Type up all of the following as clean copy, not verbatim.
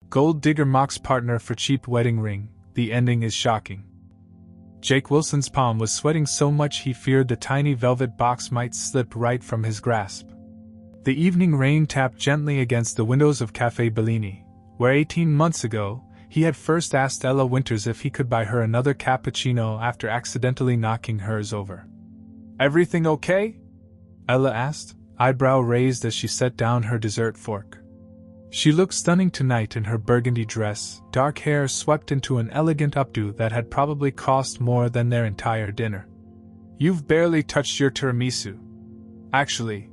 Gold digger mocks partner for cheap wedding ring, the ending is shocking. Jake Wilson's palm was sweating so much he feared the tiny velvet box might slip right from his grasp. The evening rain tapped gently against the windows of Café Bellini, where 18 months ago, he had first asked Ella Winters if he could buy her another cappuccino after accidentally knocking hers over. "Everything okay?" Ella asked, eyebrow raised as she set down her dessert fork. She looked stunning tonight in her burgundy dress, dark hair swept into an elegant updo that had probably cost more than their entire dinner. "You've barely touched your tiramisu." "Actually,"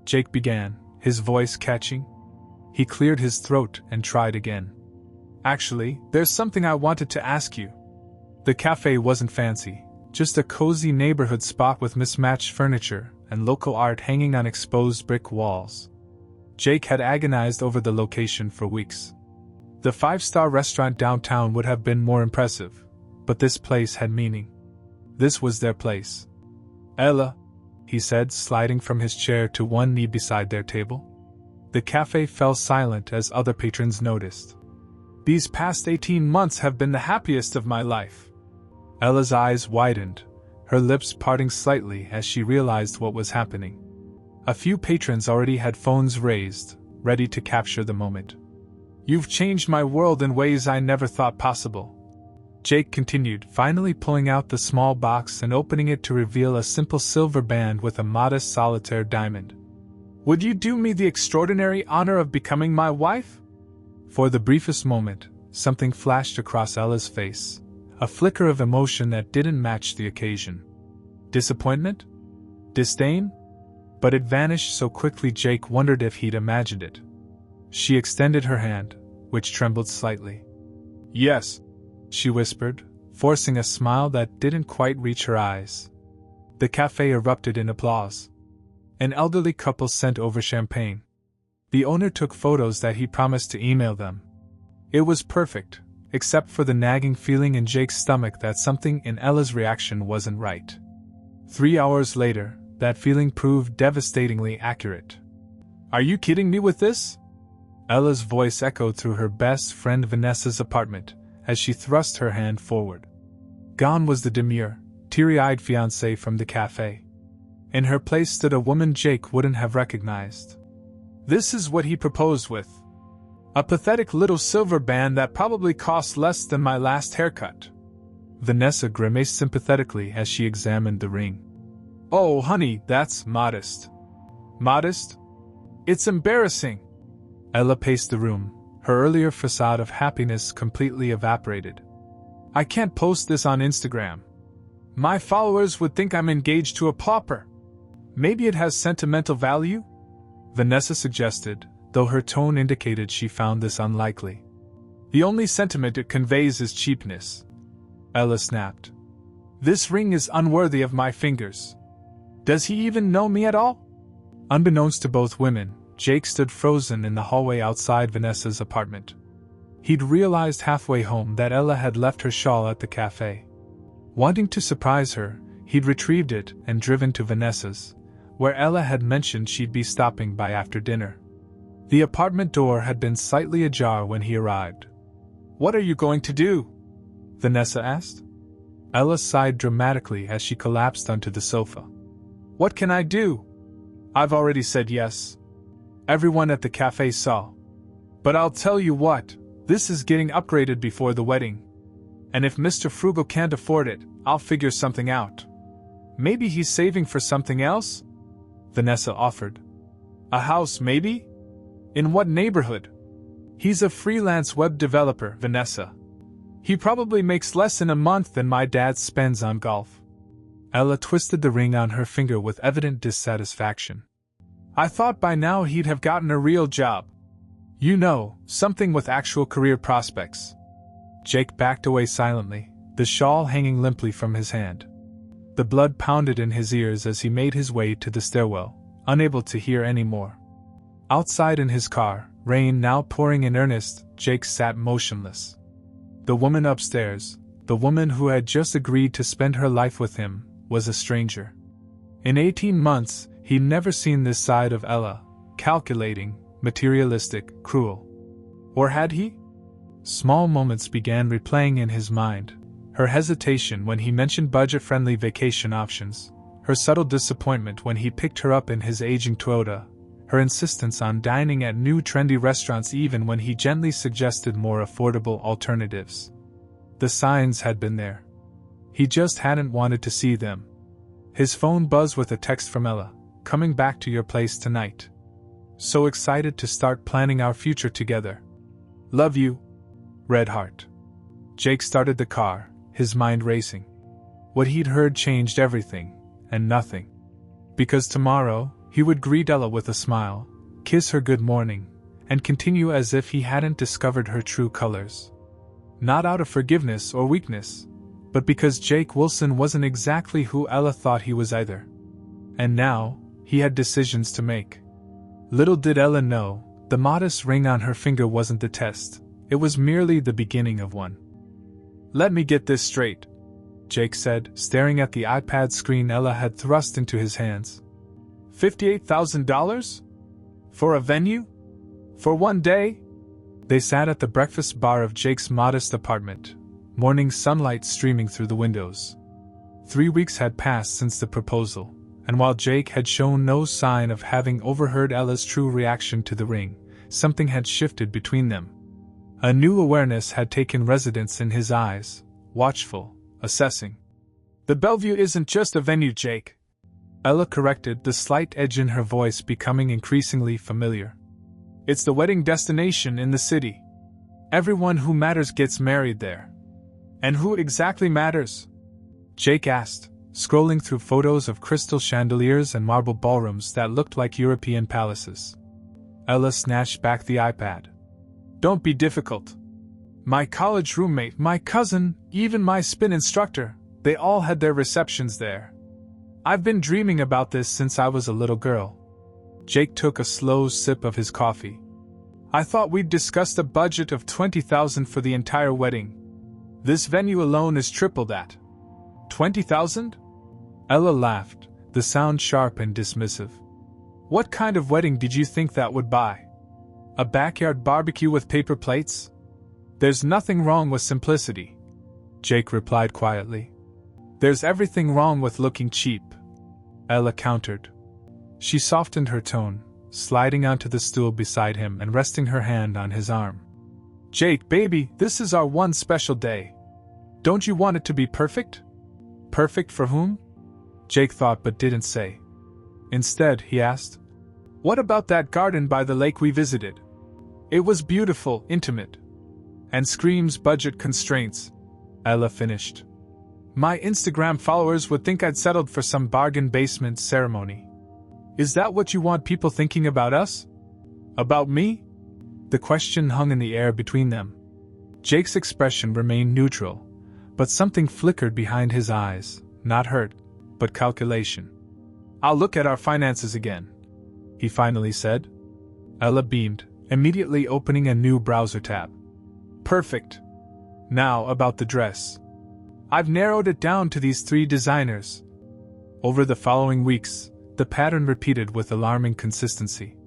Jake began, his voice catching. He cleared his throat and tried again. "Actually, there's something I wanted to ask you." The cafe wasn't fancy, just a cozy neighborhood spot with mismatched furniture and local art hanging on exposed brick walls. Jake had agonized over the location for weeks. The five-star restaurant downtown would have been more impressive, but this place had meaning. This was their place. "Ella," he said, sliding from his chair to one knee beside their table. The cafe fell silent as other patrons noticed. "These past 18 months have been the happiest of my life." Ella's eyes widened, her lips parting slightly as she realized what was happening. A few patrons already had phones raised, ready to capture the moment. "You've changed my world in ways I never thought possible," Jake continued, finally pulling out the small box and opening it to reveal a simple silver band with a modest solitaire diamond. "Would you do me the extraordinary honor of becoming my wife?" For the briefest moment, something flashed across Ella's face, a flicker of emotion that didn't match the occasion. Disappointment? Disdain? But it vanished so quickly Jake wondered if he'd imagined it. She extended her hand, which trembled slightly. "Yes," she whispered, forcing a smile that didn't quite reach her eyes. The cafe erupted in applause. An elderly couple sent over champagne. The owner took photos that he promised to email them. It was perfect, except for the nagging feeling in Jake's stomach that something in Ella's reaction wasn't right. 3 hours later, that feeling proved devastatingly accurate. "Are you kidding me with this?" Ella's voice echoed through her best friend Vanessa's apartment as she thrust her hand forward. Gone was the demure, teary-eyed fiancée from the cafe. In her place stood a woman Jake wouldn't have recognized. "This is what he proposed with. A pathetic little silver band that probably cost less than my last haircut." Vanessa grimaced sympathetically as she examined the ring. "Oh, honey, that's modest." "Modest? It's embarrassing." Ella paced the room, her earlier facade of happiness completely evaporated. "I can't post this on Instagram. My followers would think I'm engaged to a pauper. Maybe it has sentimental value?" Vanessa suggested, though her tone indicated she found this unlikely. "The only sentiment it conveys is cheapness," Ella snapped. "This ring is unworthy of my fingers. Does he even know me at all?" Unbeknownst to both women, Jake stood frozen in the hallway outside Vanessa's apartment. He'd realized halfway home that Ella had left her shawl at the cafe. Wanting to surprise her, he'd retrieved it and driven to Vanessa's, where Ella had mentioned she'd be stopping by after dinner. The apartment door had been slightly ajar when he arrived. "What are you going to do?" Vanessa asked. Ella sighed dramatically as she collapsed onto the sofa. "What can I do? I've already said yes. Everyone at the cafe saw. But I'll tell you what, this is getting upgraded before the wedding. And if Mr. Frugal can't afford it, I'll figure something out. Maybe he's saving for something else?" Vanessa offered. "A house, maybe? In what neighborhood?" "He's a freelance web developer, Vanessa. He probably makes less in a month than my dad spends on golf." Ella twisted the ring on her finger with evident dissatisfaction. "I thought by now he'd have gotten a real job. You know, something with actual career prospects." Jake backed away silently, the shawl hanging limply from his hand. The blood pounded in his ears as he made his way to the stairwell, unable to hear any more. Outside in his car, rain now pouring in earnest, Jake sat motionless. The woman upstairs, the woman who had just agreed to spend her life with him, was a stranger. In 18 months, he'd never seen this side of Ella, calculating, materialistic, cruel. Or had he? Small moments began replaying in his mind. Her hesitation when he mentioned budget-friendly vacation options, her subtle disappointment when he picked her up in his aging Toyota, her insistence on dining at new trendy restaurants even when he gently suggested more affordable alternatives. The signs had been there. He just hadn't wanted to see them. His phone buzzed with a text from Ella, "Coming back to your place tonight. So excited to start planning our future together. Love you. Red heart." Jake started the car, his mind racing. What he'd heard changed everything, and nothing. Because tomorrow, he would greet Ella with a smile, kiss her good morning, and continue as if he hadn't discovered her true colors. Not out of forgiveness or weakness, but because Jake Wilson wasn't exactly who Ella thought he was either. And now, he had decisions to make. Little did Ella know, the modest ring on her finger wasn't the test, it was merely the beginning of one. "Let me get this straight," Jake said, staring at the iPad screen Ella had thrust into his hands. $58,000? For a venue? For one day? They sat at the breakfast bar of Jake's modest apartment, morning sunlight streaming through the windows. 3 weeks had passed since the proposal, and while Jake had shown no sign of having overheard Ella's true reaction to the ring, something had shifted between them. A new awareness had taken residence in his eyes, watchful, assessing. "The Bellevue isn't just a venue, Jake," Ella corrected, the slight edge in her voice becoming increasingly familiar. "It's the wedding destination in the city. Everyone who matters gets married there." "And who exactly matters?" Jake asked, scrolling through photos of crystal chandeliers and marble ballrooms that looked like European palaces. Ella snatched back the iPad. "Don't be difficult. My college roommate, my cousin, even my spin instructor, they all had their receptions there. I've been dreaming about this since I was a little girl." Jake took a slow sip of his coffee. "I thought we'd discussed a budget of $20,000 for the entire wedding. This venue alone is triple that." "$20,000? Ella laughed, the sound sharp and dismissive. "What kind of wedding did you think that would buy? A backyard barbecue with paper plates?" "There's nothing wrong with simplicity," Jake replied quietly. "There's everything wrong with looking cheap," Ella countered. She softened her tone, sliding onto the stool beside him and resting her hand on his arm. "Jake, baby, this is our one special day. Don't you want it to be perfect?" "Perfect for whom?" Jake thought but didn't say. Instead, he asked, "What about that garden by the lake we visited? It was beautiful, intimate. And screams budget constraints," Ella finished. "My Instagram followers would think I'd settled for some bargain basement ceremony. Is that what you want people thinking about us? About me?" The question hung in the air between them. Jake's expression remained neutral, but something flickered behind his eyes, not hurt, but calculation. "I'll look at our finances again," he finally said. Ella beamed, immediately opening a new browser tab. "Perfect. Now about the dress. I've narrowed it down to these 3 designers." Over the following weeks, the pattern repeated with alarming consistency.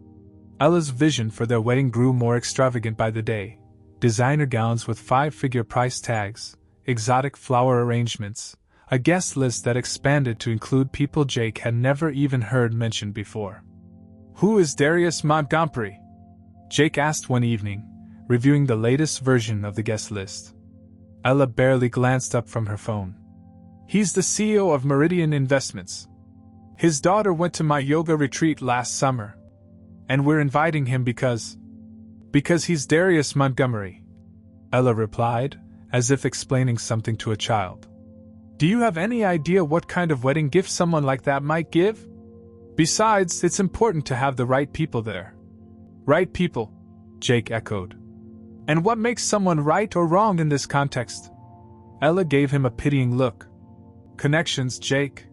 Ella's vision for their wedding grew more extravagant by the day. Designer gowns with 5-figure price tags, exotic flower arrangements, a guest list that expanded to include people Jake had never even heard mentioned before. "Who is Darius Montgomery?" Jake asked one evening, reviewing the latest version of the guest list. Ella barely glanced up from her phone. "He's the CEO of Meridian Investments. His daughter went to my yoga retreat last summer. And we're inviting him because he's Darius Montgomery," Ella replied, as if explaining something to a child. "Do you have any idea what kind of wedding gift someone like that might give? Besides, it's important to have the right people there." "Right people," Jake echoed. "And what makes someone right or wrong in this context?" Ella gave him a pitying look. "Connections, Jake.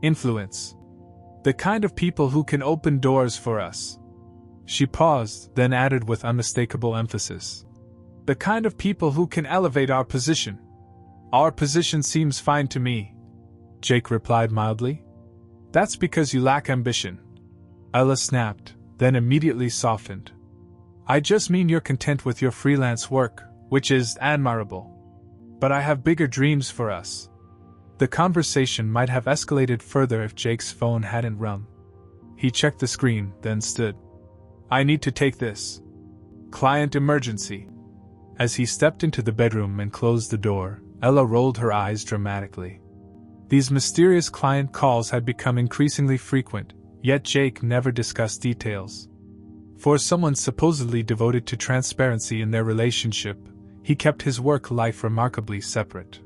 Influence. The kind of people who can open doors for us." She paused, then added with unmistakable emphasis. "The kind of people who can elevate our position." "Our position seems fine to me," Jake replied mildly. "That's because you lack ambition," Ella snapped, then immediately softened. "I just mean you're content with your freelance work, which is admirable. But I have bigger dreams for us. The conversation might have escalated further if Jake's phone hadn't rung. He checked the screen, then stood. I need to take this. Client emergency. As he stepped into the bedroom and closed the door, Ella rolled her eyes dramatically. These mysterious client calls had become increasingly frequent, yet Jake never discussed details. For someone supposedly devoted to transparency in their relationship, he kept his work life remarkably separate.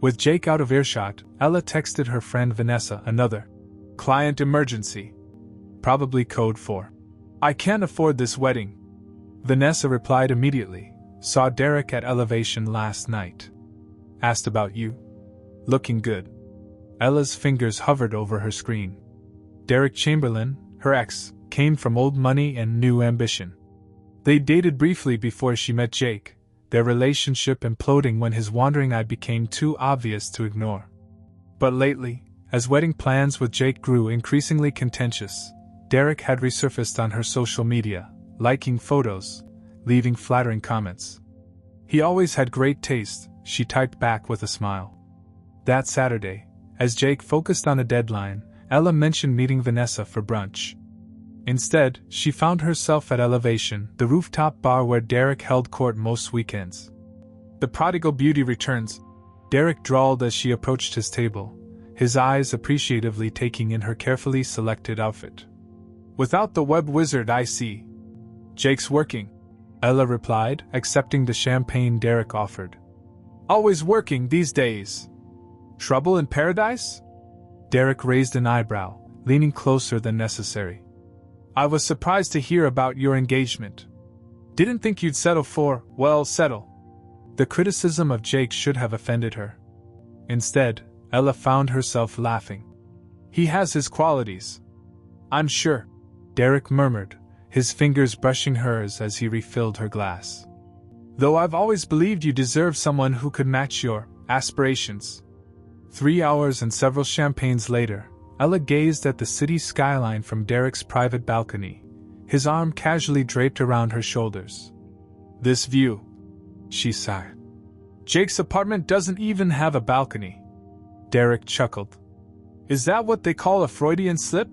With Jake out of earshot, Ella texted her friend Vanessa another client emergency. Probably code for I can't afford this wedding. Vanessa replied immediately. Saw Derek at Elevation last night. Asked about you. Looking good. Ella's fingers hovered over her screen. Derek Chamberlain, her ex, came from old money and new ambition. They dated briefly before she met Jake, their relationship imploding when his wandering eye became too obvious to ignore. But lately, as wedding plans with Jake grew increasingly contentious, Derek had resurfaced on her social media, liking photos, leaving flattering comments. He always had great taste, she typed back with a smile. That Saturday, as Jake focused on a deadline, Ella mentioned meeting Vanessa for brunch. Instead, she found herself at Elevation, the rooftop bar where Derek held court most weekends. The prodigal beauty returns, Derek drawled as she approached his table, his eyes appreciatively taking in her carefully selected outfit. Without the web wizard I see. Jake's working, Ella replied, accepting the champagne Derek offered. Always working these days. Trouble in paradise? Derek raised an eyebrow, leaning closer than necessary. I was surprised to hear about your engagement. Didn't think you'd settle. The criticism of Jake should have offended her. Instead, Ella found herself laughing. He has his qualities. I'm sure, Derek murmured, his fingers brushing hers as he refilled her glass. Though I've always believed you deserve someone who could match your aspirations. 3 hours and several champagnes later, Ella gazed at the city skyline from Derek's private balcony, his arm casually draped around her shoulders. This view, she sighed. Jake's apartment doesn't even have a balcony. Derek chuckled. Is that what they call a Freudian slip?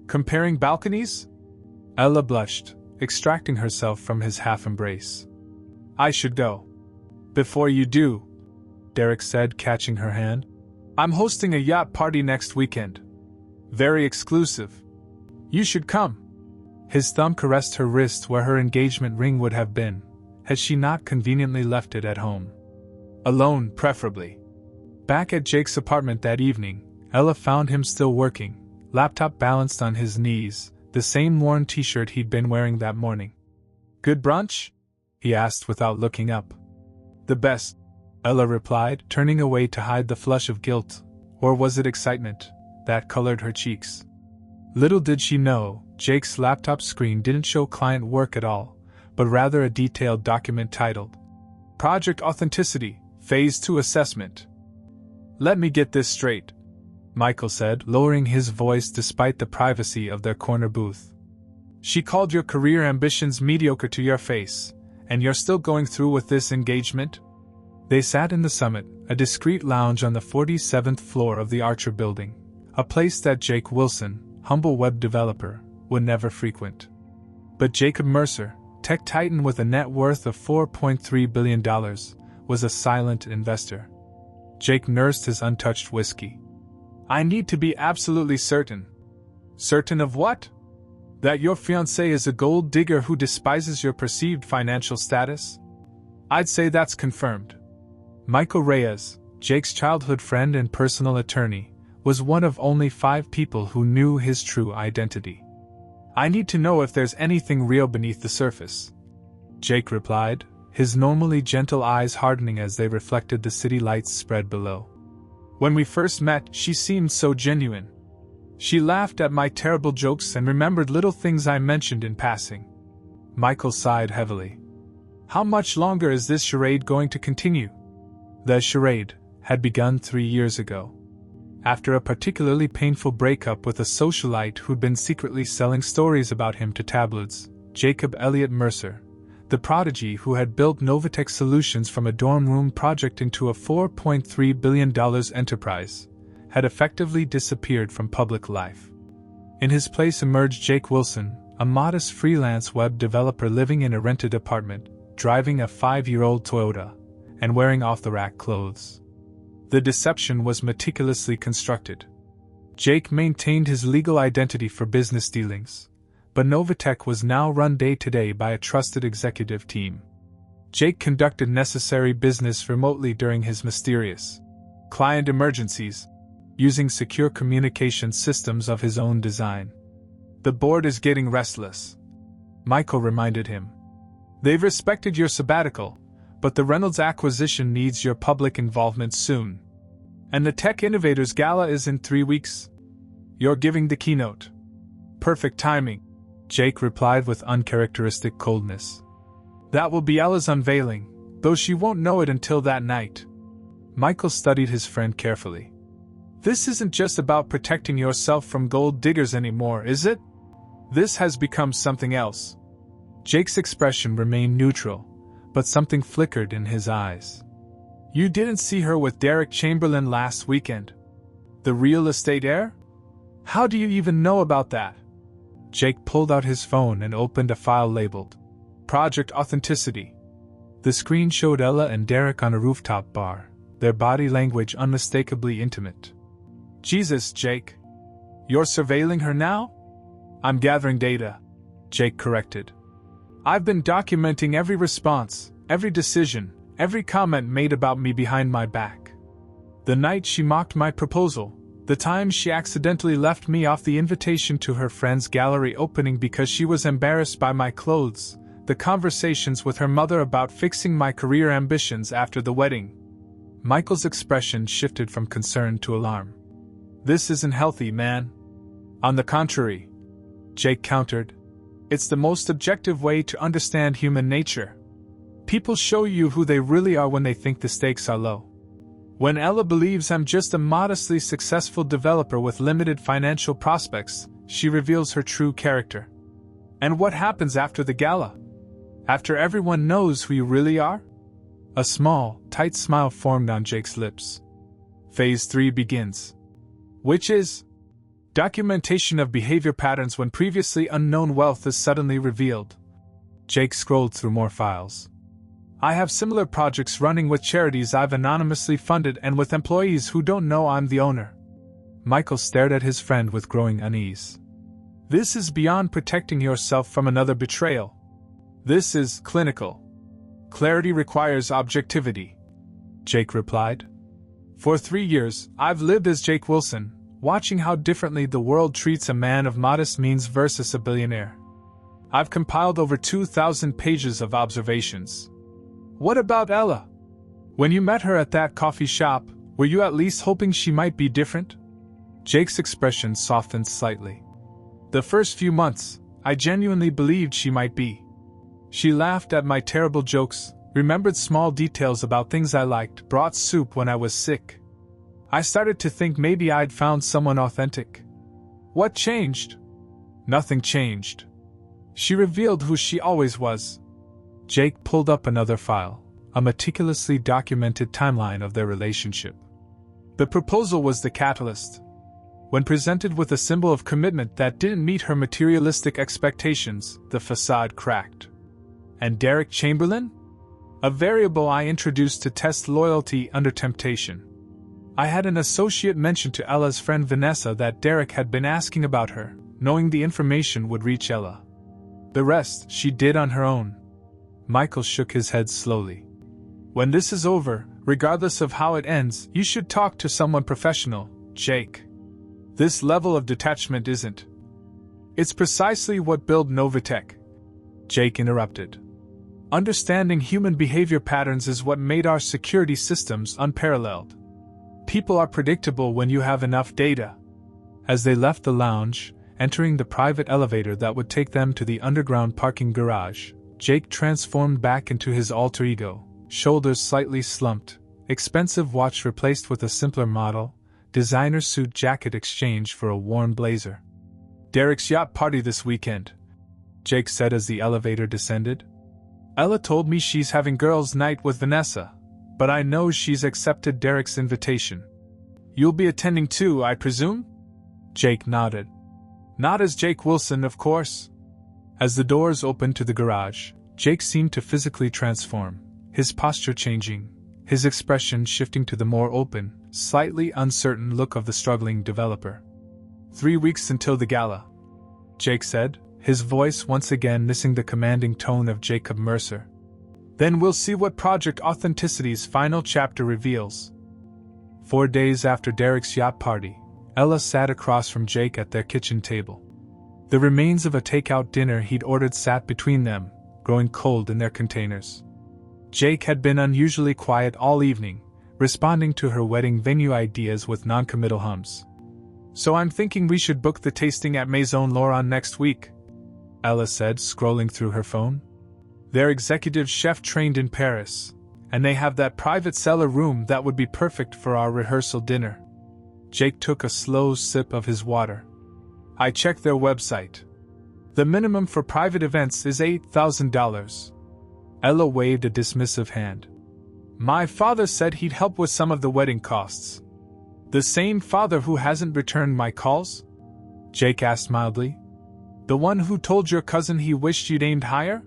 Comparing balconies? Ella blushed, extracting herself from his half-embrace. I should go. Before you do, Derek said, catching her hand. I'm hosting a yacht party next weekend. Very exclusive. You should come. His thumb caressed her wrist where her engagement ring would have been, had she not conveniently left it at home. Alone, preferably. Back at Jake's apartment that evening, Ella found him still working, laptop balanced on his knees, the same worn t-shirt he'd been wearing that morning. Good brunch? He asked without looking up. The best, Ella replied, turning away to hide the flush of guilt, or was it excitement, that colored her cheeks. Little did she know, Jake's laptop screen didn't show client work at all, but rather a detailed document titled, Project Authenticity, Phase 2 Assessment. Let me get this straight, Michael said, lowering his voice despite the privacy of their corner booth. She called your career ambitions mediocre to your face, and you're still going through with this engagement? They sat in the Summit, a discreet lounge on the 47th floor of the Archer Building, a place that Jake Wilson, humble web developer, would never frequent. But Jacob Mercer, tech titan with a net worth of $4.3 billion, was a silent investor. Jake nursed his untouched whiskey. I need to be absolutely certain. Certain of what? That your fiancé is a gold digger who despises your perceived financial status? I'd say that's confirmed. Michael Reyes, Jake's childhood friend and personal attorney, was one of only 5 people who knew his true identity. I need to know if there's anything real beneath the surface, Jake replied, his normally gentle eyes hardening as they reflected the city lights spread below. When we first met, she seemed so genuine. She laughed at my terrible jokes and remembered little things I mentioned in passing. Michael sighed heavily. How much longer is this charade going to continue? The charade had begun 3 years ago. After a particularly painful breakup with a socialite who'd been secretly selling stories about him to tabloids, Jacob Elliott Mercer, The prodigy who had built Novatech Solutions from a dorm room project into a $4.3 billion enterprise, had effectively disappeared from public life. In his place emerged Jake Wilson, a modest freelance web developer living in a rented apartment, driving a 5-year-old Toyota, and wearing off-the-rack clothes. The deception was meticulously constructed. Jake maintained his legal identity for business dealings, but Novatech was now run day-to-day by a trusted executive team. Jake conducted necessary business remotely during his mysterious client emergencies, using secure communication systems of his own design. "The board is getting restless," Michael reminded him. "They've respected your sabbatical, but the Reynolds acquisition needs your public involvement soon. And the Tech Innovators Gala is in 3 weeks. You're giving the keynote." "Perfect timing," Jake replied with uncharacteristic coldness. "That will be Ella's unveiling, though she won't know it until that night." Michael studied his friend carefully. "This isn't just about protecting yourself from gold diggers anymore, is it? This has become something else." Jake's expression remained neutral, but something flickered in his eyes. "You didn't see her with Derek Chamberlain last weekend? The real estate heir? How do you even know about that?" Jake pulled out his phone and opened a file labeled Project Authenticity. The screen showed Ella and Derek on a rooftop bar, their body language unmistakably intimate. "Jesus, Jake. You're surveilling her now?" "I'm gathering data," Jake corrected. "I've been documenting every response, every decision, every comment made about me behind my back. The night she mocked my proposal, the time she accidentally left me off the invitation to her friend's gallery opening because she was embarrassed by my clothes, the conversations with her mother about fixing my career ambitions after the wedding." Michael's expression shifted from concern to alarm. "This isn't healthy, man." "On the contrary," Jake countered. "It's the most objective way to understand human nature. People show you who they really are when they think the stakes are low. When Ella believes I'm just a modestly successful developer with limited financial prospects, she reveals her true character. And what happens after the gala? After everyone knows who you really are?" A small, tight smile formed on Jake's lips. "Phase 3 begins. Which is documentation of behavior patterns when previously unknown wealth is suddenly revealed." Jake scrolled through more files. "I have similar projects running with charities I've anonymously funded and with employees who don't know I'm the owner." Michael stared at his friend with growing unease. "This is beyond protecting yourself from another betrayal. This is clinical. Clarity requires objectivity," Jake replied. "For 3 years, I've lived as Jake Wilson, watching how differently the world treats a man of modest means versus a billionaire. I've compiled over 2,000 pages of observations. What about Ella? When you met her at that coffee shop, were you at least hoping she might be different?" Jake's expression softened slightly. "The first few months, I genuinely believed she might be. She laughed at my terrible jokes, remembered small details about things I liked, brought soup when I was sick. I started to think maybe I'd found someone authentic. What changed? Nothing changed. She revealed who she always was." Jake pulled up another file, a meticulously documented timeline of their relationship. "The proposal was the catalyst. When presented with a symbol of commitment that didn't meet her materialistic expectations, the facade cracked. And Derek Chamberlain? A variable I introduced to test loyalty under temptation. I had an associate mention to Ella's friend Vanessa that Derek had been asking about her, knowing the information would reach Ella. The rest she did on her own." Michael shook his head slowly. "When this is over, regardless of how it ends, you should talk to someone professional, Jake. This level of detachment isn't. It's precisely what built Novatech." Jake interrupted. "Understanding human behavior patterns is what made our security systems unparalleled. People are predictable when you have enough data." As they left the lounge, entering the private elevator that would take them to the underground parking garage, Jake transformed back into his alter ego, shoulders slightly slumped, expensive watch replaced with a simpler model, designer suit jacket exchanged for a warm blazer. "Derek's yacht party this weekend," Jake said as the elevator descended. Ella told me she's having girls' night with Vanessa, but I know she's accepted Derek's invitation. You'll be attending too, I presume? Jake nodded. Not as Jake Wilson, of course. As the doors opened to the garage, Jake seemed to physically transform, his posture changing, his expression shifting to the more open, slightly uncertain look of the struggling developer. 3 weeks until the gala, Jake said, his voice once again missing the commanding tone of Jacob Mercer. Then we'll see what Project Authenticity's final chapter reveals. 4 days after Derek's yacht party, Ella sat across from Jake at their kitchen table. The remains of a takeout dinner he'd ordered sat between them, growing cold in their containers. Jake had been unusually quiet all evening, responding to her wedding venue ideas with non-committal hums. So I'm thinking we should book the tasting at Maison Laurent next week, Ella said, scrolling through her phone. They're executive chef trained in Paris, and they have that private cellar room that would be perfect for our rehearsal dinner. Jake took a slow sip of his water. I checked their website. The minimum for private events is $8,000. Ella waved a dismissive hand. My father said he'd help with some of the wedding costs. The same father who hasn't returned my calls? Jake asked mildly. The one who told your cousin he wished you'd aimed higher?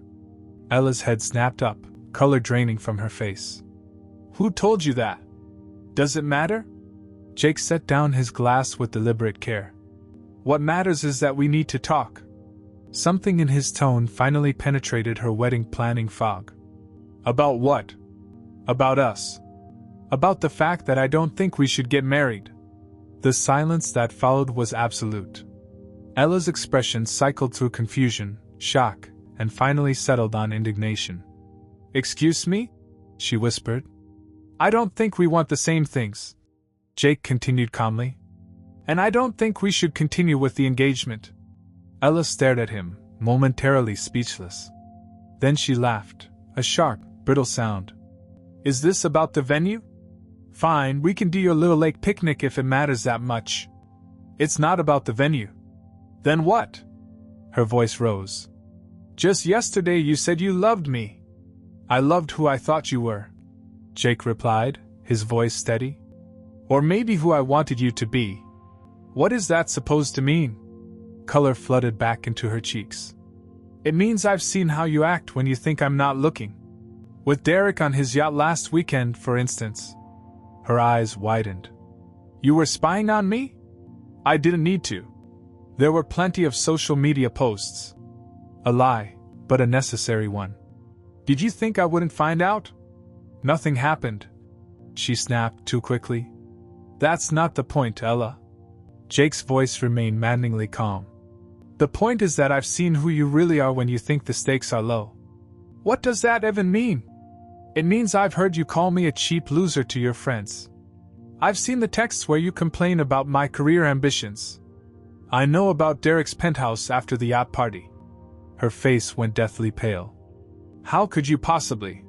Ella's head snapped up, color draining from her face. Who told you that? Does it matter? Jake set down his glass with deliberate care. What matters is that we need to talk. Something in his tone finally penetrated her wedding planning fog. About what? About us. About the fact that I don't think we should get married. The silence that followed was absolute. Ella's expression cycled through confusion, shock, and finally settled on indignation. Excuse me? She whispered. I don't think we want the same things. Jake continued calmly. And I don't think we should continue with the engagement. Ella stared at him, momentarily speechless. Then she laughed, a sharp, brittle sound. Is this about the venue? Fine, we can do your little lake picnic if it matters that much. It's not about the venue. Then what? Her voice rose. Just yesterday you said you loved me. I loved who I thought you were, Jake replied, his voice steady. Or maybe who I wanted you to be. What is that supposed to mean? Color flooded back into her cheeks. It means I've seen how you act when you think I'm not looking. With Derek on his yacht last weekend, for instance. Her eyes widened. You were spying on me? I didn't need to. There were plenty of social media posts. A lie, but a necessary one. Did you think I wouldn't find out? Nothing happened, she snapped too quickly. That's not the point, Ella. Jake's voice remained maddeningly calm. The point is that I've seen who you really are when you think the stakes are low. What does that even mean? It means I've heard you call me a cheap loser to your friends. I've seen the texts where you complain about my career ambitions. I know about Derek's penthouse after the yacht party. Her face went deathly pale. How could you possibly?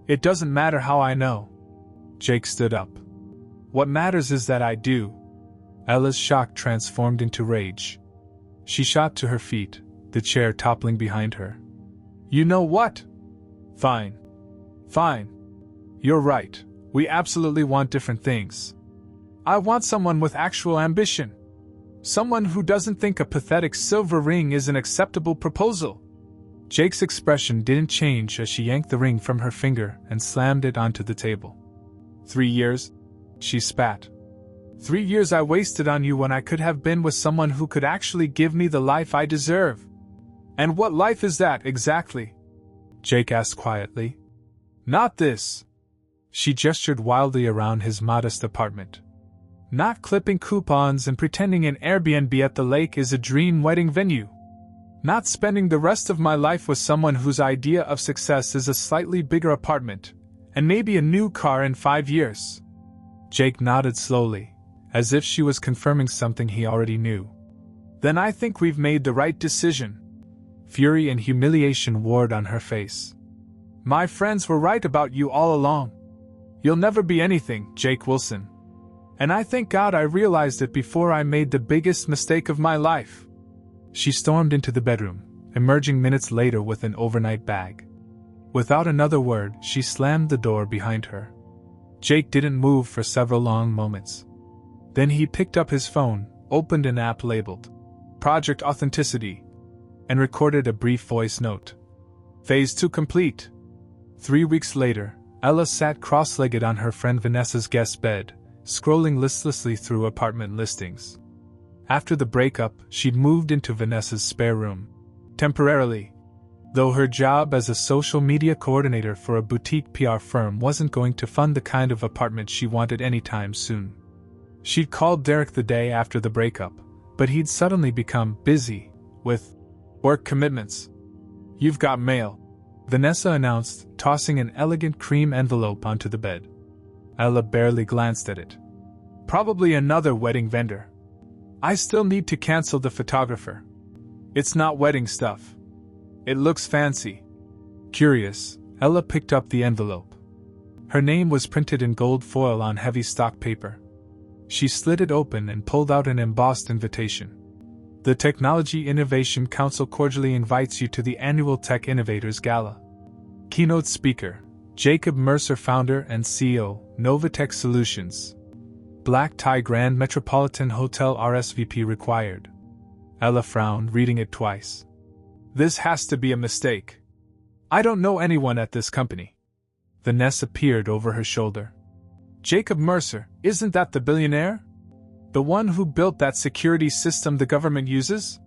It doesn't matter how I know. Jake stood up. What matters is that I do. Ella's shock transformed into rage. She shot to her feet, the chair toppling behind her. You know what? Fine. Fine. You're right. We absolutely want different things. I want someone with actual ambition. Someone who doesn't think a pathetic silver ring is an acceptable proposal. Jake's expression didn't change as she yanked the ring from her finger and slammed it onto the table. 3 years? She spat. 3 years I wasted on you when I could have been with someone who could actually give me the life I deserve. And what life is that, exactly? Jake asked quietly. Not this. She gestured wildly around his modest apartment. Not clipping coupons and pretending an Airbnb at the lake is a dream wedding venue. Not spending the rest of my life with someone whose idea of success is a slightly bigger apartment, and maybe a new car in 5 years. Jake nodded slowly, as if she was confirming something he already knew. Then I think we've made the right decision. Fury and humiliation warred on her face. My friends were right about you all along. You'll never be anything, Jake Wilson. And I thank God I realized it before I made the biggest mistake of my life. She stormed into the bedroom, emerging minutes later with an overnight bag. Without another word, she slammed the door behind her. Jake didn't move for several long moments. Then he picked up his phone, opened an app labeled Project Authenticity, and recorded a brief voice note. Phase 2 complete. 3 weeks later, Ella sat cross-legged on her friend Vanessa's guest bed, scrolling listlessly through apartment listings. After the breakup, she'd moved into Vanessa's spare room. Temporarily. Though her job as a social media coordinator for a boutique PR firm wasn't going to fund the kind of apartment she wanted anytime soon. She'd called Derek the day after the breakup, but he'd suddenly become busy with work commitments. "You've got mail," Vanessa announced, tossing an elegant cream envelope onto the bed. Ella barely glanced at it. "Probably another wedding vendor. I still need to cancel the photographer. It's not wedding stuff. It looks fancy." Curious, Ella picked up the envelope. Her name was printed in gold foil on heavy stock paper. She slid it open and pulled out an embossed invitation. "The Technology Innovation Council cordially invites you to the annual Tech Innovators Gala. Keynote speaker, Jacob Mercer, founder and CEO, Novatech Solutions. Black tie, Grand Metropolitan Hotel, RSVP required." Ella frowned, reading it twice. "This has to be a mistake. I don't know anyone at this company." Vanessa peered over her shoulder. "Jacob Mercer, isn't that the billionaire? The one who built that security system the government uses?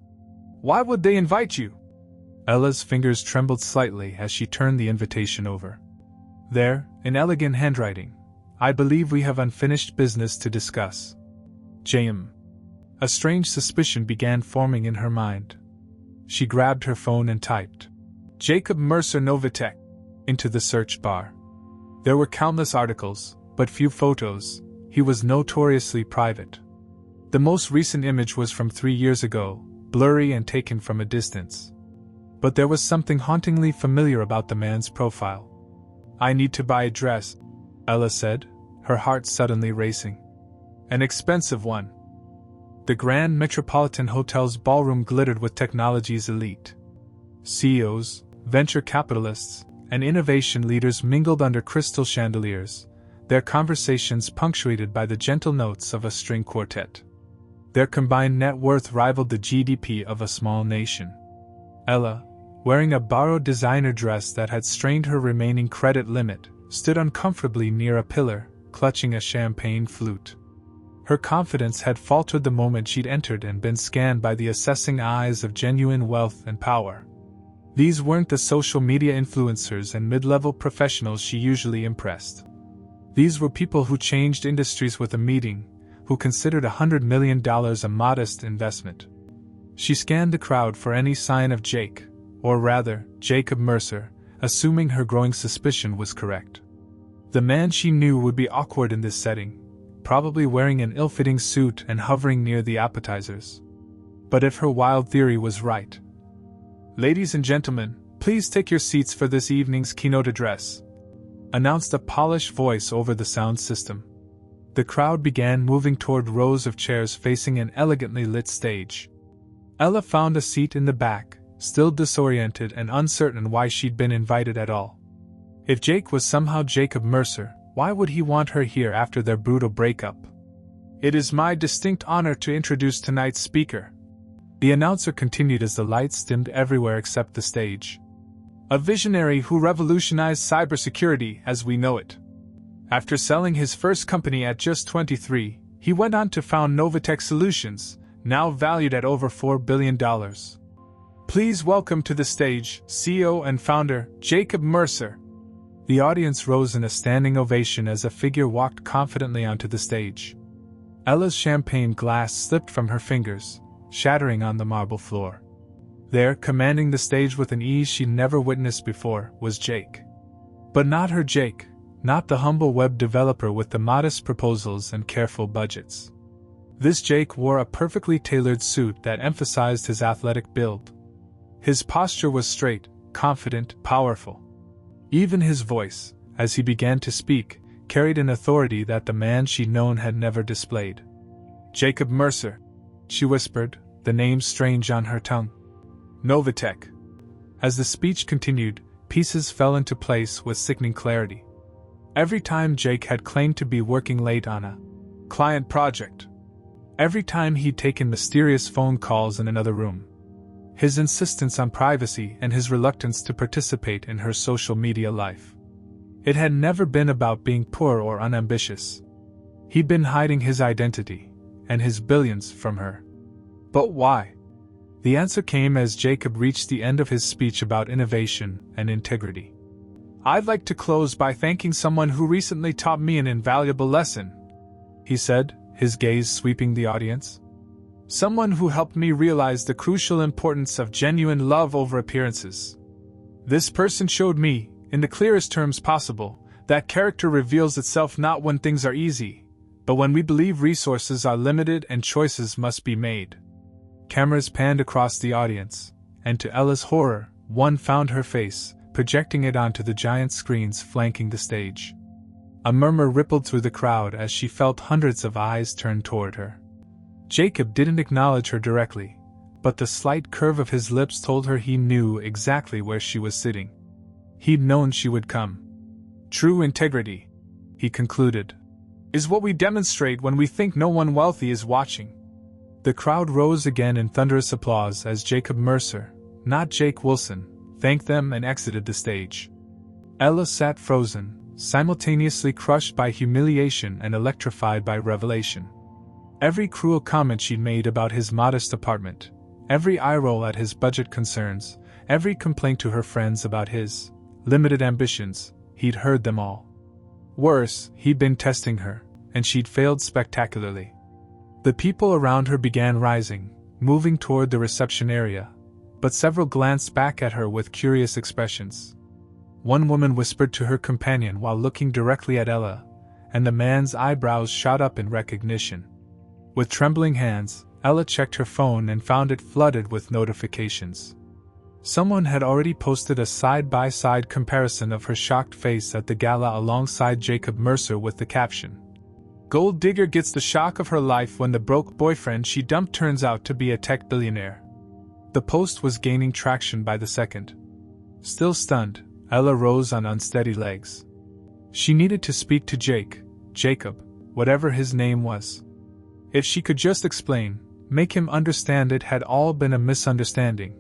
Why would they invite you?" Ella's fingers trembled slightly as she turned the invitation over. There, in elegant handwriting, "I believe we have unfinished business to discuss. J.M." A strange suspicion began forming in her mind. She grabbed her phone and typed "Jacob Mercer Novatech" into the search bar. There were countless articles, but few photos. He was notoriously private. The most recent image was from 3 years ago, blurry and taken from a distance. But there was something hauntingly familiar about the man's profile. "I need to buy a dress," Ella said, her heart suddenly racing. "An expensive one." The Grand Metropolitan Hotel's ballroom glittered with technology's elite. CEOs, venture capitalists, and innovation leaders mingled under crystal chandeliers, their conversations punctuated by the gentle notes of a string quartet. Their combined net worth rivaled the GDP of a small nation. Ella, wearing a borrowed designer dress that had strained her remaining credit limit, stood uncomfortably near a pillar, clutching a champagne flute. Her confidence had faltered the moment she'd entered and been scanned by the assessing eyes of genuine wealth and power. These weren't the social media influencers and mid-level professionals she usually impressed. These were people who changed industries with a meeting, who considered $100 million a modest investment. She scanned the crowd for any sign of Jake, or rather, Jacob Mercer, assuming her growing suspicion was correct. The man she knew would be awkward in this setting, probably wearing an ill-fitting suit and hovering near the appetizers. But if her wild theory was right. "Ladies and gentlemen, please take your seats for this evening's keynote address," announced a polished voice over the sound system. The crowd began moving toward rows of chairs facing an elegantly lit stage. Ella found a seat in the back, still disoriented and uncertain why she'd been invited at all. If Jake was somehow Jacob Mercer, why would he want her here after their brutal breakup? "It is my distinct honor to introduce tonight's speaker," the announcer continued as the lights dimmed everywhere except the stage. "A visionary who revolutionized cybersecurity as we know it. After selling his first company at just 23, he went on to found Novatech Solutions, now valued at over $4 billion. Please welcome to the stage, CEO and founder, Jacob Mercer." The audience rose in a standing ovation as a figure walked confidently onto the stage. Ella's champagne glass slipped from her fingers, shattering on the marble floor. There, commanding the stage with an ease she'd never witnessed before, was Jake. But not her Jake. Not the humble web developer with the modest proposals and careful budgets. This Jake wore a perfectly tailored suit that emphasized his athletic build. His posture was straight, confident, powerful. Even his voice, as he began to speak, carried an authority that the man she'd known had never displayed. "Jacob Mercer," she whispered, the name strange on her tongue. "Novatech." As the speech continued, pieces fell into place with sickening clarity. Every time Jake had claimed to be working late on a client project. Every time he'd taken mysterious phone calls in another room. His insistence on privacy and his reluctance to participate in her social media life. It had never been about being poor or unambitious. He'd been hiding his identity and his billions from her. But why? The answer came as Jacob reached the end of his speech about innovation and integrity. "I'd like to close by thanking someone who recently taught me an invaluable lesson," he said, his gaze sweeping the audience. "Someone who helped me realize the crucial importance of genuine love over appearances. This person showed me, in the clearest terms possible, that character reveals itself not when things are easy, but when we believe resources are limited and choices must be made." Cameras panned across the audience, and to Ella's horror, one found her face, projecting it onto the giant screens flanking the stage. A murmur rippled through the crowd as she felt hundreds of eyes turned toward her. Jacob didn't acknowledge her directly, but the slight curve of his lips told her he knew exactly where she was sitting. He'd known she would come. "True integrity," he concluded, "is what we demonstrate when we think no one wealthy is watching." The crowd rose again in thunderous applause as Jacob Mercer, not Jake Wilson, thanked them and exited the stage. Ella sat frozen, simultaneously crushed by humiliation and electrified by revelation. Every cruel comment she'd made about his modest apartment, every eye roll at his budget concerns, every complaint to her friends about his limited ambitions, he'd heard them all. Worse, he'd been testing her, and she'd failed spectacularly. The people around her began rising, moving toward the reception area, but several glanced back at her with curious expressions. One woman whispered to her companion while looking directly at Ella, and the man's eyebrows shot up in recognition. With trembling hands, Ella checked her phone and found it flooded with notifications. Someone had already posted a side-by-side comparison of her shocked face at the gala alongside Jacob Mercer with the caption, "Gold digger gets the shock of her life when the broke boyfriend she dumped turns out to be a tech billionaire." The post was gaining traction by the second. Still stunned, Ella rose on unsteady legs. She needed to speak to Jacob, whatever his name was. If she could just explain, make him understand it had all been a misunderstanding.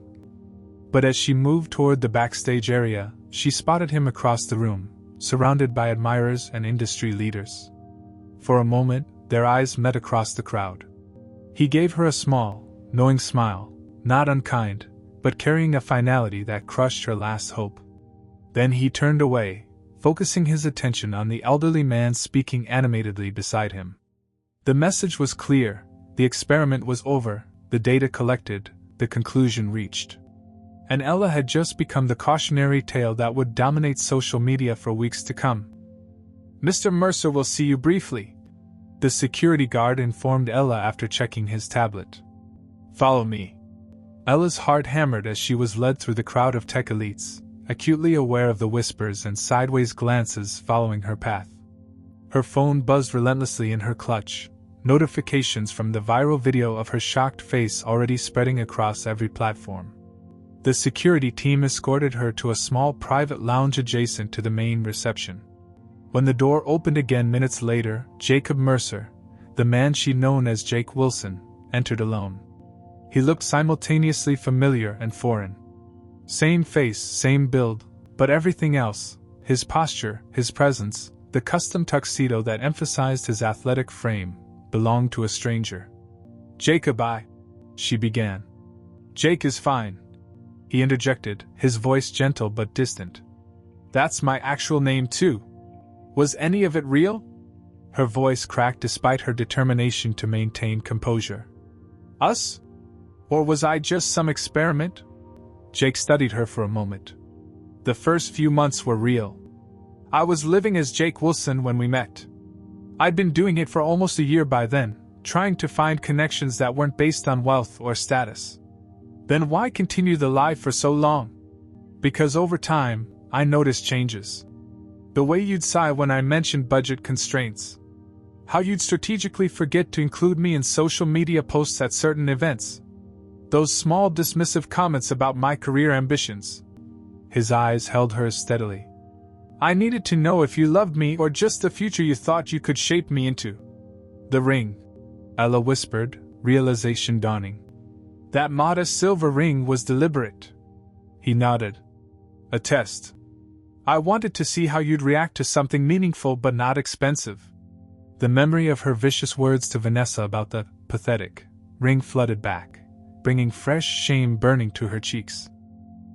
But as she moved toward the backstage area, she spotted him across the room, surrounded by admirers and industry leaders. For a moment, their eyes met across the crowd. He gave her a small, knowing smile, not unkind, but carrying a finality that crushed her last hope. Then he turned away, focusing his attention on the elderly man speaking animatedly beside him. The message was clear: the experiment was over, the data collected, the conclusion reached. And Ella had just become the cautionary tale that would dominate social media for weeks to come. "Mr. Mercer will see you briefly," the security guard informed Ella after checking his tablet. "Follow me." Ella's heart hammered as she was led through the crowd of tech elites, acutely aware of the whispers and sideways glances following her path. Her phone buzzed relentlessly in her clutch, notifications from the viral video of her shocked face already spreading across every platform. The security team escorted her to a small private lounge adjacent to the main reception. When the door opened again minutes later, Jacob Mercer, the man she'd known as Jake Wilson, entered alone. He looked simultaneously familiar and foreign. Same face, same build, but everything else, his posture, his presence, the custom tuxedo that emphasized his athletic frame, belonged to a stranger. "Jacob, she began. "Jake is fine," he interjected, his voice gentle but distant. "That's my actual name too. Was any of it real?" Her voice cracked despite her determination to maintain composure. "Us? Or was I just some experiment?" Jake studied her for a moment. "The first few months were real. I was living as Jake Wilson when we met. I'd been doing it for almost a year by then, trying to find connections that weren't based on wealth or status. Then why continue the lie for so long? Because over time, I noticed changes. The way you'd sigh when I mentioned budget constraints. How you'd strategically forget to include me in social media posts at certain events. Those small dismissive comments about my career ambitions. His eyes held hers steadily. I needed to know if you loved me or just the future you thought you could shape me into. The ring, Ella whispered, realization dawning. That modest silver ring was deliberate. He nodded. A test. I wanted to see how you'd react to something meaningful but not expensive. The memory of her vicious words to Vanessa about the pathetic ring flooded back, bringing fresh shame burning to her cheeks.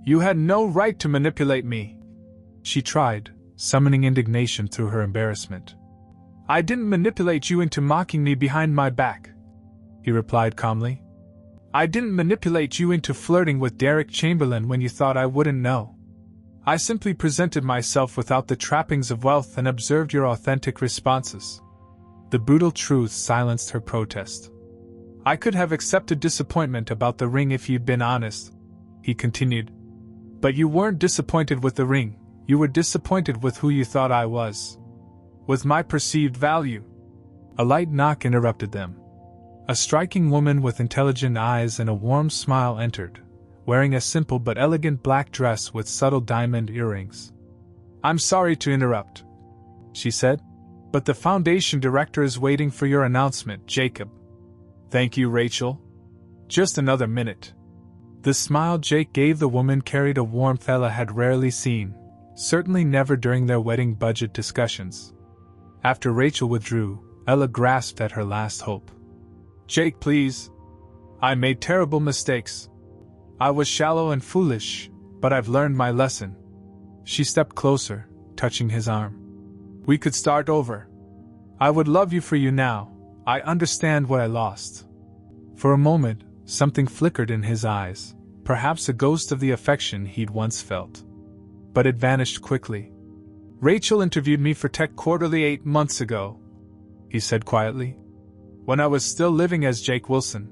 You had no right to manipulate me. She tried, summoning indignation through her embarrassment. I didn't manipulate you into mocking me behind my back, he replied calmly. I didn't manipulate you into flirting with Derek Chamberlain when you thought I wouldn't know. I simply presented myself without the trappings of wealth and observed your authentic responses. The brutal truth silenced her protest. I could have accepted disappointment about the ring if you'd been honest, he continued. But you weren't disappointed with the ring, you were disappointed with who you thought I was. With my perceived value. A light knock interrupted them. A striking woman with intelligent eyes and a warm smile entered, wearing a simple but elegant black dress with subtle diamond earrings. I'm sorry to interrupt, she said, but the foundation director is waiting for your announcement, Jacob. Thank you, Rachel. Just another minute. The smile Jake gave the woman carried a warmth Ella had rarely seen, certainly never during their wedding budget discussions. After Rachel withdrew, Ella grasped at her last hope. Jake, please. I made terrible mistakes. I was shallow and foolish, but I've learned my lesson. She stepped closer, touching his arm. We could start over. I would love you for you now. I understand what I lost. For a moment, something flickered in his eyes, perhaps a ghost of the affection he'd once felt. But it vanished quickly. Rachel interviewed me for Tech Quarterly 8 months ago, he said quietly, when I was still living as Jake Wilson.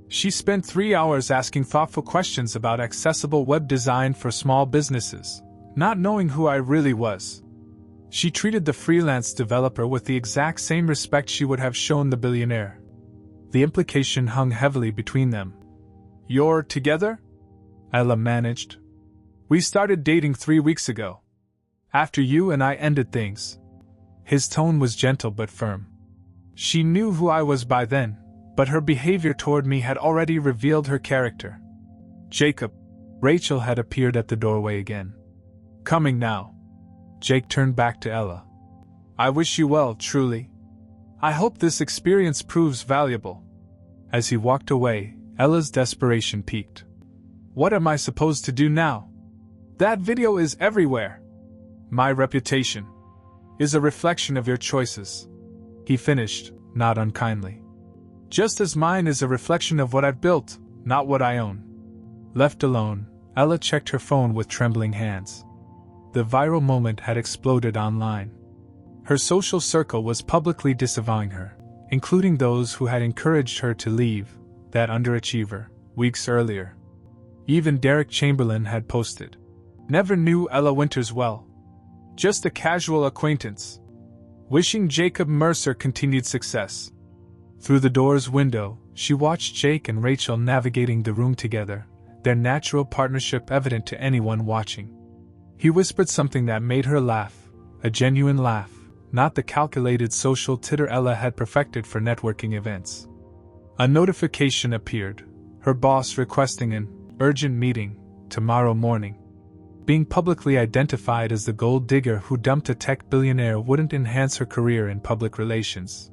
She spent 3 hours asking thoughtful questions about accessible web design for small businesses, not knowing who I really was. She treated the freelance developer with the exact same respect she would have shown the billionaire. The implication hung heavily between them. You're together? Ella managed. We started dating 3 weeks ago. After you and I ended things. His tone was gentle but firm. She knew who I was by then, but her behavior toward me had already revealed her character. Jacob. Rachel had appeared at the doorway again. Coming now. Jake turned back to Ella. I wish you well, truly. I hope this experience proves valuable. As he walked away, Ella's desperation peaked. What am I supposed to do now? That video is everywhere. My reputation is a reflection of your choices, he finished, not unkindly. Just as mine is a reflection of what I've built, not what I own. Left alone, Ella checked her phone with trembling hands. The viral moment had exploded online. Her social circle was publicly disavowing her, including those who had encouraged her to leave, that underachiever, weeks earlier. Even Derek Chamberlain had posted. Never knew Ella Winters well. Just a casual acquaintance. Wishing Jacob Mercer continued success. Through the door's window, she watched Jake and Rachel navigating the room together, their natural partnership evident to anyone watching. He whispered something that made her laugh, a genuine laugh, not the calculated social titter Ella had perfected for networking events. A notification appeared, her boss requesting an urgent meeting tomorrow morning. Being publicly identified as the gold digger who dumped a tech billionaire wouldn't enhance her career in public relations.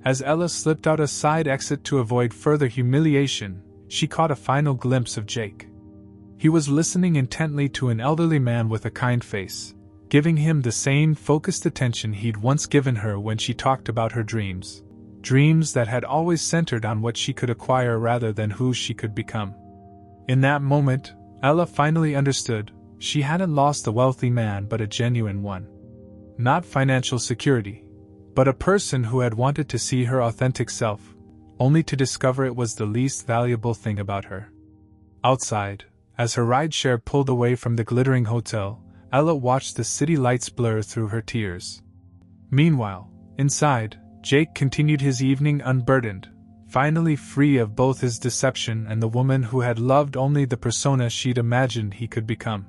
As Ella slipped out a side exit to avoid further humiliation, she caught a final glimpse of Jake. He was listening intently to an elderly man with a kind face, giving him the same focused attention he'd once given her when she talked about her dreams. Dreams that had always centered on what she could acquire rather than who she could become. In that moment, Ella finally understood. She hadn't lost a wealthy man but a genuine one. Not financial security, but a person who had wanted to see her authentic self, only to discover it was the least valuable thing about her. Outside, as her rideshare pulled away from the glittering hotel, Ella watched the city lights blur through her tears. Meanwhile, inside, Jake continued his evening unburdened, finally free of both his deception and the woman who had loved only the persona she'd imagined he could become.